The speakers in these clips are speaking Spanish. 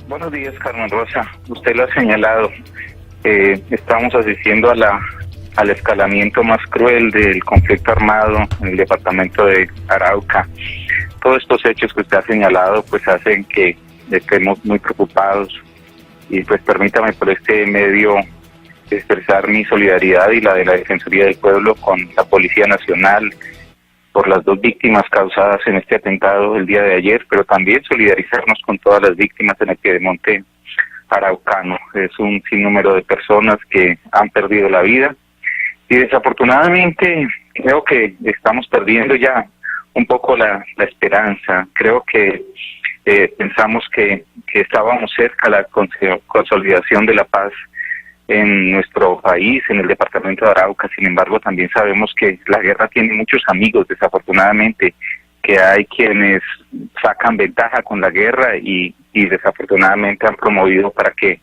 Buenos días, Carmen Rosa. Usted lo ha señalado. Estamos asistiendo al escalamiento más cruel del conflicto armado en el departamento de Arauca. Todos estos hechos que usted ha señalado pues hacen que estemos muy preocupados y pues permítame por este medio expresar mi solidaridad y la de la Defensoría del Pueblo con la Policía Nacional por las 2 víctimas causadas en este atentado el día de ayer, pero también solidarizarnos con todas las víctimas en el piedemonte araucano. Es un sinnúmero de personas que han perdido la vida y desafortunadamente creo que estamos perdiendo ya un poco la esperanza. Creo que pensamos que estábamos cerca a la consolidación de la paz en nuestro país, en el departamento de Arauca. Sin embargo, también sabemos que la guerra tiene muchos amigos, desafortunadamente, que hay quienes sacan ventaja con la guerra y desafortunadamente han promovido para que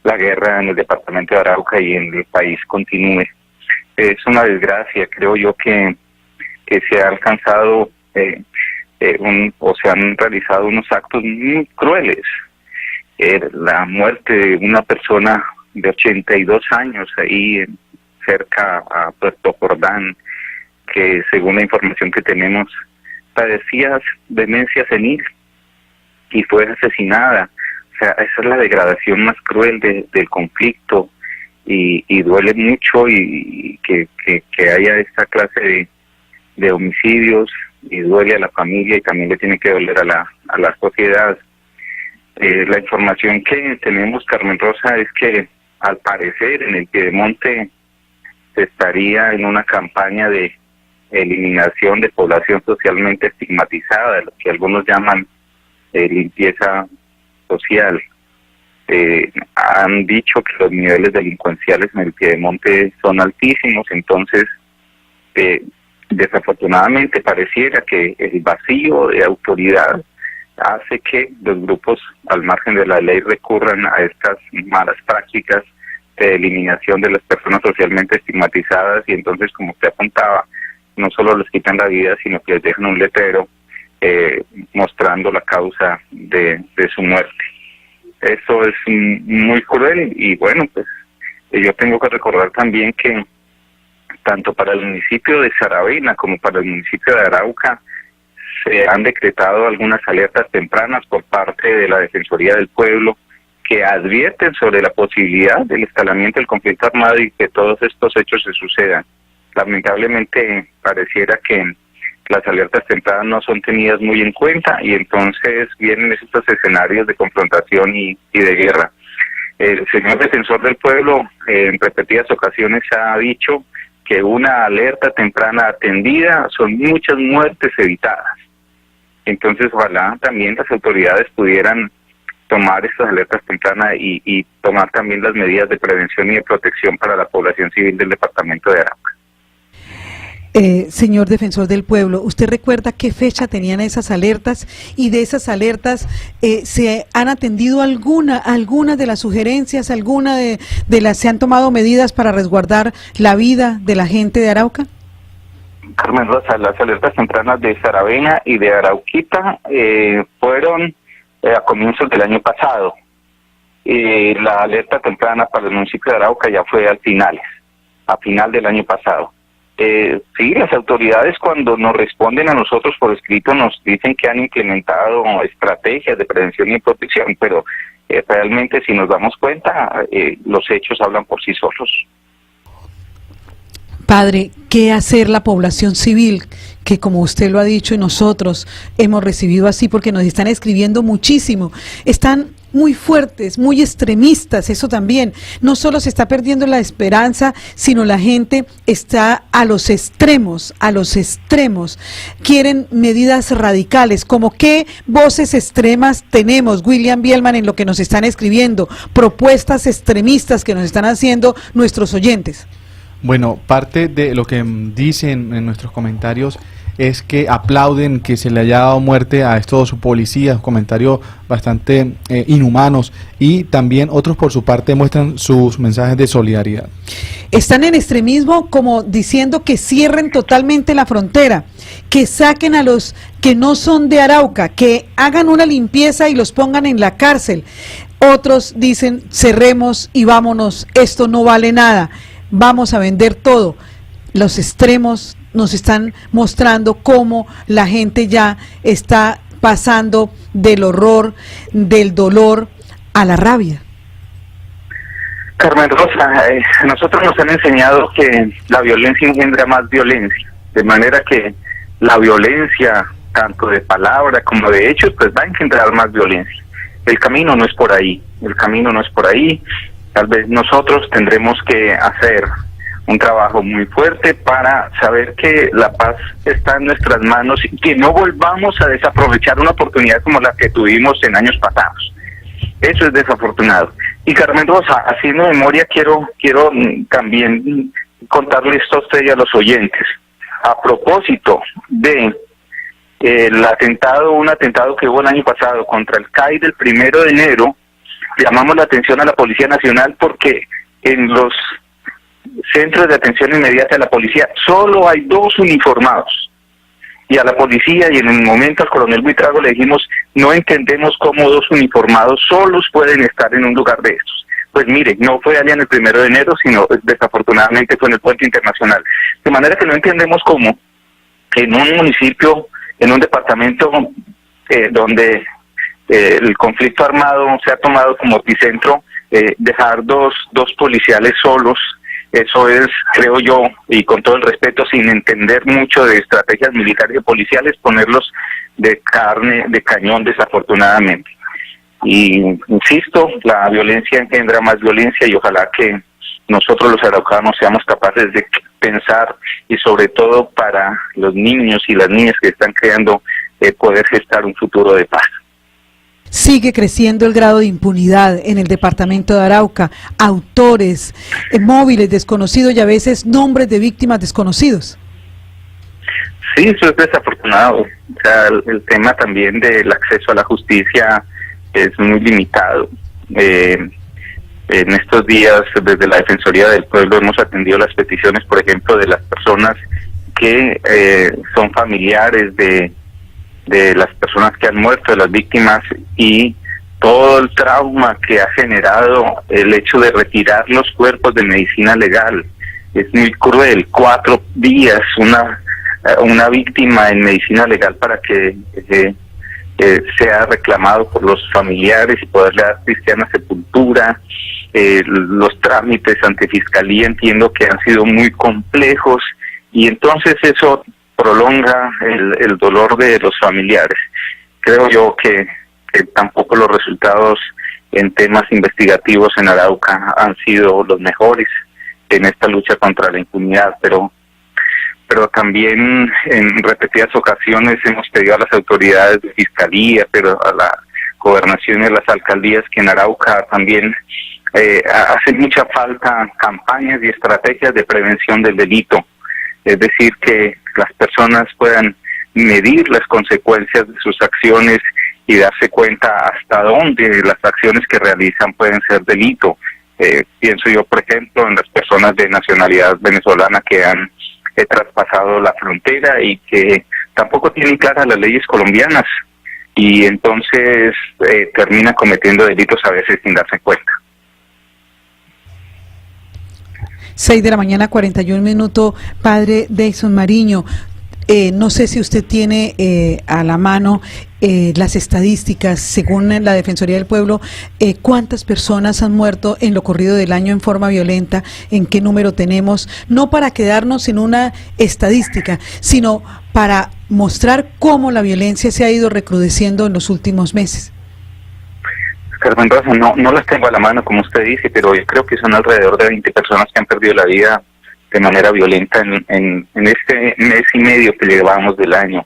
la guerra en el departamento de Arauca y en el país continúe. Es una desgracia, creo yo, que se ha alcanzado o se han realizado unos actos muy crueles. La muerte de una persona de 82 años ahí cerca a Puerto Jordán, que según la información que tenemos padecía demencia senil y fue asesinada. O sea, esa es la degradación más cruel del conflicto y duele mucho y que haya esta clase de homicidios y duele a la familia y también le tiene que doler a la sociedad. La información que tenemos, Carmen Rosa, es que al parecer en el piedemonte se estaría en una campaña de eliminación de población socialmente estigmatizada, lo que algunos llaman limpieza social. Han dicho que los niveles delincuenciales en el piedemonte son altísimos, entonces desafortunadamente pareciera que el vacío de autoridad hace que los grupos al margen de la ley recurran a estas malas prácticas de eliminación de las personas socialmente estigmatizadas y entonces, como usted apuntaba, no solo les quitan la vida, sino que les dejan un letrero mostrando la causa de su muerte. Eso es muy cruel y bueno, pues yo tengo que recordar también que tanto para el municipio de Saravena como para el municipio de Arauca se han decretado algunas alertas tempranas por parte de la Defensoría del Pueblo que advierten sobre la posibilidad del escalamiento del conflicto armado y que todos estos hechos se sucedan. Lamentablemente pareciera que las alertas tempranas no son tenidas muy en cuenta y entonces vienen estos escenarios de confrontación y de guerra. El señor Defensor del Pueblo en repetidas ocasiones ha dicho que una alerta temprana atendida son muchas muertes evitadas. Entonces, ojalá también las autoridades pudieran tomar estas alertas tempranas y tomar también las medidas de prevención y de protección para la población civil del departamento de Arauca. Señor Defensor del Pueblo, ¿usted recuerda qué fecha tenían esas alertas? Y de esas alertas, ¿se han atendido alguna de las sugerencias, se han tomado medidas para resguardar la vida de la gente de Arauca? Carmen Rosa, las alertas tempranas de Saravena y de Arauquita fueron a comienzos del año pasado. La alerta temprana para el municipio de Arauca ya fue a final del año pasado. Sí, las autoridades cuando nos responden a nosotros por escrito nos dicen que han implementado estrategias de prevención y protección, pero realmente si nos damos cuenta, los hechos hablan por sí solos. Padre, ¿qué hacer la población civil? Que como usted lo ha dicho y nosotros hemos recibido así porque nos están escribiendo muchísimo. Están muy fuertes, muy extremistas, eso también. No solo se está perdiendo la esperanza, sino la gente está a los extremos. Quieren medidas radicales. ¿Como qué voces extremas tenemos, William Bielman, en lo que nos están escribiendo? Propuestas extremistas que nos están haciendo nuestros oyentes. Bueno, parte de lo que dicen en nuestros comentarios es que aplauden que se le haya dado muerte a estos policías, comentarios bastante inhumanos, y también otros por su parte muestran sus mensajes de solidaridad. Están en extremismo como diciendo que cierren totalmente la frontera, que saquen a los que no son de Arauca, que hagan una limpieza y los pongan en la cárcel. Otros dicen cerremos y vámonos, esto no vale nada, vamos a vender todo. Los extremos nos están mostrando cómo la gente ya está pasando del horror, del dolor a la rabia. Carmen Rosa, nosotros nos han enseñado que la violencia engendra más violencia, de manera que la violencia, tanto de palabra como de hechos, pues va a engendrar más violencia. El camino no es por ahí, tal vez nosotros tendremos que hacer un trabajo muy fuerte para saber que la paz está en nuestras manos y que no volvamos a desaprovechar una oportunidad como la que tuvimos en años pasados. Eso es desafortunado. Y Carmen Rosa, haciendo memoria, quiero también contarle esto a usted y a los oyentes. A propósito de un atentado que hubo el año pasado contra el CAI del 1 de enero, llamamos la atención a la Policía Nacional porque en los centros de atención inmediata de la policía solo hay 2 uniformados. Y a la policía y en el momento al coronel Buitrago le dijimos, no entendemos cómo 2 uniformados solos pueden estar en un lugar de estos. Pues mire, no fue allá en el 1 de enero, sino desafortunadamente fue en el puente internacional. De manera que no entendemos cómo en un municipio, en un departamento donde el conflicto armado se ha tomado como epicentro, dejar dos policiales solos. Eso es, creo yo, y con todo el respeto, sin entender mucho de estrategias militares y policiales, ponerlos de carne, de cañón, desafortunadamente. Y insisto, la violencia engendra más violencia y ojalá que nosotros los araucanos seamos capaces de pensar y sobre todo para los niños y las niñas que están creando poder gestar un futuro de paz. Sigue creciendo el grado de impunidad en el departamento de Arauca, autores, móviles desconocidos y a veces nombres de víctimas desconocidos. Sí, eso es desafortunado. O sea, el tema también del acceso a la justicia es muy limitado. En estos días, desde la Defensoría del Pueblo, hemos atendido las peticiones, por ejemplo, de las personas que son familiares de las personas que han muerto, de las víctimas, y todo el trauma que ha generado el hecho de retirar los cuerpos de medicina legal. Es muy cruel, 4 días una víctima en medicina legal para que sea reclamado por los familiares y poderle dar cristiana sepultura. Los trámites ante fiscalía entiendo que han sido muy complejos y entonces eso prolonga el dolor de los familiares. Creo yo que tampoco los resultados en temas investigativos en Arauca han sido los mejores en esta lucha contra la impunidad, pero también en repetidas ocasiones hemos pedido a las autoridades de fiscalía, pero a la gobernación y a las alcaldías que en Arauca también hacen mucha falta campañas y estrategias de prevención del delito. Es decir, que las personas puedan medir las consecuencias de sus acciones y darse cuenta hasta dónde las acciones que realizan pueden ser delito. Pienso yo, por ejemplo, en las personas de nacionalidad venezolana que han traspasado la frontera y que tampoco tienen claras las leyes colombianas y entonces terminan cometiendo delitos a veces sin darse cuenta. 6:41 a.m, padre Deison Mariño. No sé si usted tiene a la mano las estadísticas, según la Defensoría del Pueblo, cuántas personas han muerto en lo corrido del año en forma violenta, en qué número tenemos, no para quedarnos en una estadística, sino para mostrar cómo la violencia se ha ido recrudeciendo en los últimos meses. Carmen Rosa, no las tengo a la mano, como usted dice, pero yo creo que son alrededor de 20 personas que han perdido la vida de manera violenta en este mes y medio que llevamos del año.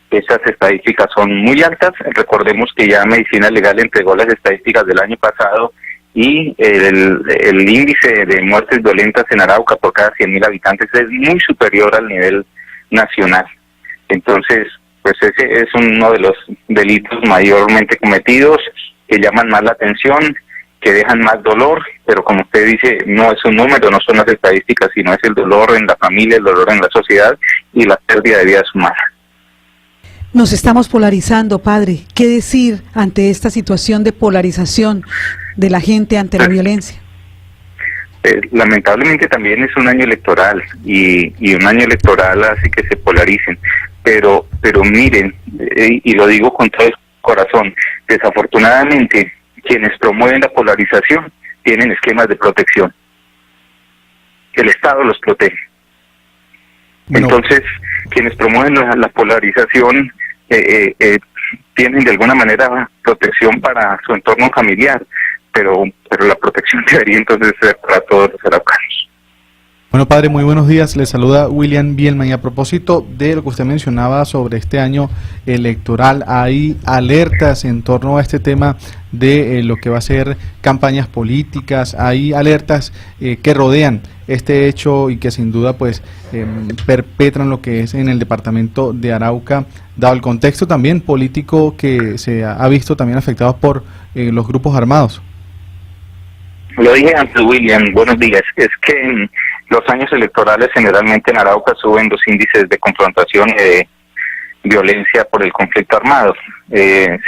Esas estadísticas son muy altas. Recordemos que ya Medicina Legal entregó las estadísticas del año pasado y el índice de muertes violentas en Arauca por cada 100.000 habitantes es muy superior al nivel nacional. Entonces, pues ese es uno de los delitos mayormente cometidos, que llaman más la atención, que dejan más dolor, pero como usted dice, no es un número, no son las estadísticas, sino es el dolor en la familia, el dolor en la sociedad y la pérdida de vidas humanas. Nos estamos polarizando, padre. ¿Qué decir ante esta situación de polarización de la gente ante la violencia? Lamentablemente también es un año electoral y un año electoral hace que se polaricen, pero miren, y lo digo con todo el corazón, desafortunadamente quienes promueven la polarización tienen esquemas de protección. El Estado los protege. Bueno. Entonces, quienes promueven la polarización tienen de alguna manera protección para su entorno familiar, pero la protección debería entonces ser para todos los araucanos. Bueno, padre, muy buenos días. Le saluda William Bielman. Y a propósito de lo que usted mencionaba sobre este año electoral, hay alertas en torno a este tema de lo que va a ser campañas políticas, hay alertas que rodean este hecho y que sin duda pues perpetran lo que es en el departamento de Arauca, dado el contexto también político que se ha visto también afectado por los grupos armados. Lo dije antes, William, buenos días. Es que en los años electorales generalmente en Arauca suben los índices de confrontación y de violencia por el conflicto armado.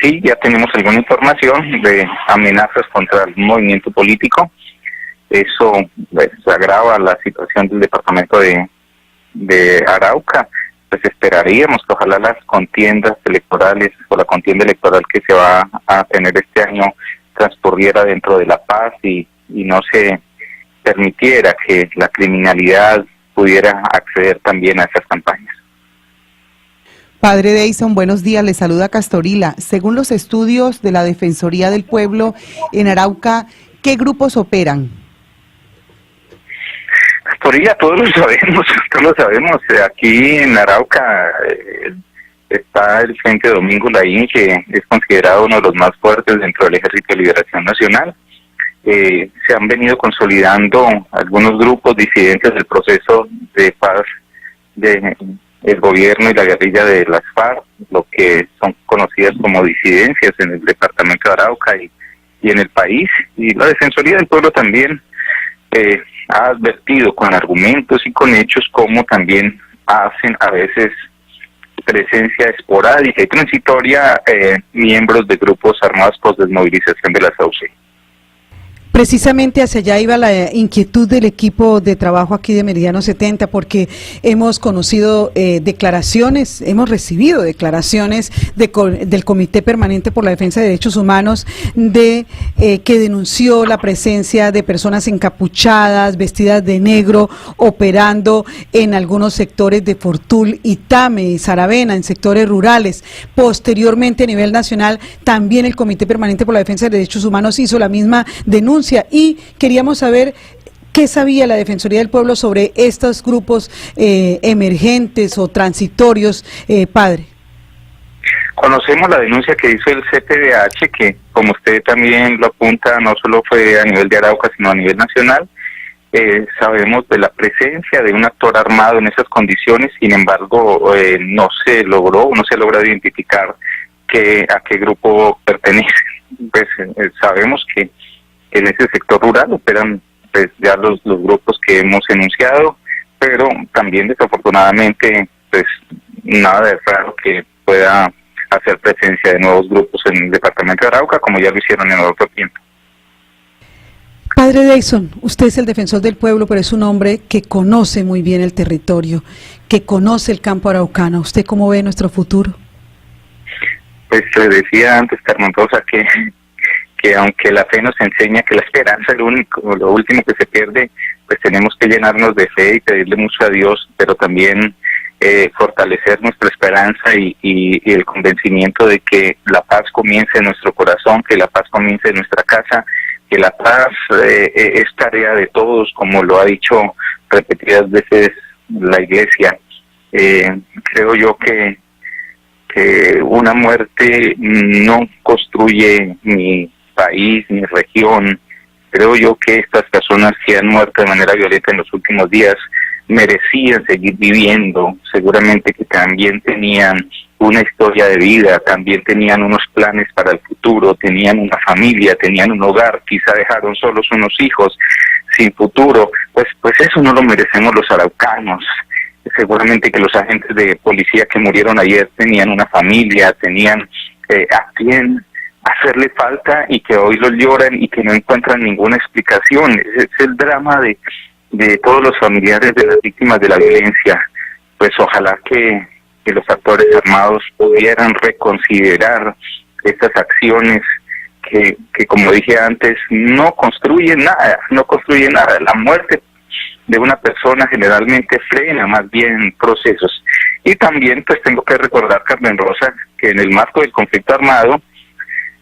Sí, ya tenemos alguna información de amenazas contra el movimiento político. Eso pues agrava la situación del departamento de Arauca. Pues esperaríamos que ojalá las contiendas electorales o la contienda electoral que se va a tener este año transcurriera dentro de la paz y no se permitiera que la criminalidad pudiera acceder también a esas campañas. Padre Deyson, buenos días, le saluda Castorila. Según los estudios de la Defensoría del Pueblo en Arauca, ¿qué grupos operan? Castorila, todos lo sabemos. Aquí en Arauca está el Frente Domingo Laín, que es considerado uno de los más fuertes dentro del Ejército de Liberación Nacional. Se han venido consolidando algunos grupos disidentes del proceso de paz de el gobierno y la guerrilla de las FARC, lo que son conocidas como disidencias en el departamento de Arauca y en el país. Y la Defensoría del Pueblo también ha advertido con argumentos y con hechos cómo también hacen a veces presencia esporádica y transitoria miembros de grupos armados por desmovilización de la SAUC. Precisamente hacia allá iba la inquietud del equipo de trabajo aquí de Meridiano 70, porque hemos conocido declaraciones, hemos recibido declaraciones del Comité Permanente por la Defensa de Derechos Humanos que denunció la presencia de personas encapuchadas, vestidas de negro, operando en algunos sectores de Fortul, Itame y Saravena, en sectores rurales. Posteriormente, a nivel nacional, también el Comité Permanente por la Defensa de Derechos Humanos hizo la misma denuncia. Y queríamos saber qué sabía la Defensoría del Pueblo sobre estos grupos emergentes o transitorios, padre. Conocemos la denuncia que hizo el CPDH, que como usted también lo apunta, no solo fue a nivel de Arauca, sino a nivel nacional. Sabemos de la presencia de un actor armado en esas condiciones, sin embargo, no se logra identificar a qué grupo pertenece. Pues sabemos que en ese sector rural operan pues ya los grupos que hemos enunciado, pero también desafortunadamente pues nada de raro que pueda hacer presencia de nuevos grupos en el departamento de Arauca, como ya lo hicieron en otro tiempo. Padre Deyson, usted es el defensor del pueblo, pero es un hombre que conoce muy bien el territorio, que conoce el campo araucano. ¿Usted cómo ve nuestro futuro? Pues le decía antes, Carmen Rosa, que aunque la fe nos enseña que la esperanza es lo último que se pierde, pues tenemos que llenarnos de fe y pedirle mucho a Dios, pero también fortalecer nuestra esperanza y el convencimiento de que la paz comience en nuestro corazón, que la paz comience en nuestra casa, que la paz es tarea de todos, como lo ha dicho repetidas veces la Iglesia. Creo yo que una muerte no construye ni país ni región. Creo yo que estas personas que han muerto de manera violenta en los últimos días merecían seguir viviendo, seguramente que también tenían una historia de vida, también tenían unos planes para el futuro, tenían una familia, tenían un hogar, quizá dejaron solos unos hijos sin futuro, pues eso no lo merecemos los araucanos. Seguramente que los agentes de policía que murieron ayer tenían una familia, tenían a quien hacerle falta y que hoy los lloran y que no encuentran ninguna explicación. Es el drama de todos los familiares de las víctimas de la violencia. Pues ojalá que los actores armados pudieran reconsiderar estas acciones que como dije antes, no construyen nada. La muerte de una persona generalmente frena más bien procesos. Y también pues tengo que recordar, Carmen Rosa, que en el marco del conflicto armado,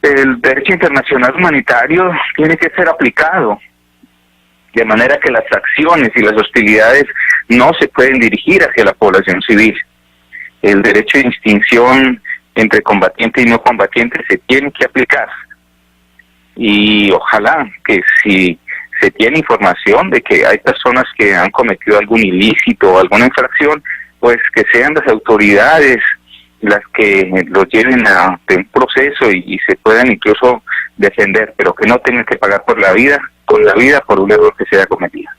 el derecho internacional humanitario tiene que ser aplicado, de manera que las acciones y las hostilidades no se pueden dirigir hacia la población civil. El derecho de distinción entre combatiente y no combatiente se tiene que aplicar. Y ojalá que si se tiene información de que hay personas que han cometido algún ilícito o alguna infracción, pues que sean las autoridades las que los lleven a un proceso y se puedan incluso defender, pero que no tengan que pagar con la vida por un error que se haya cometido.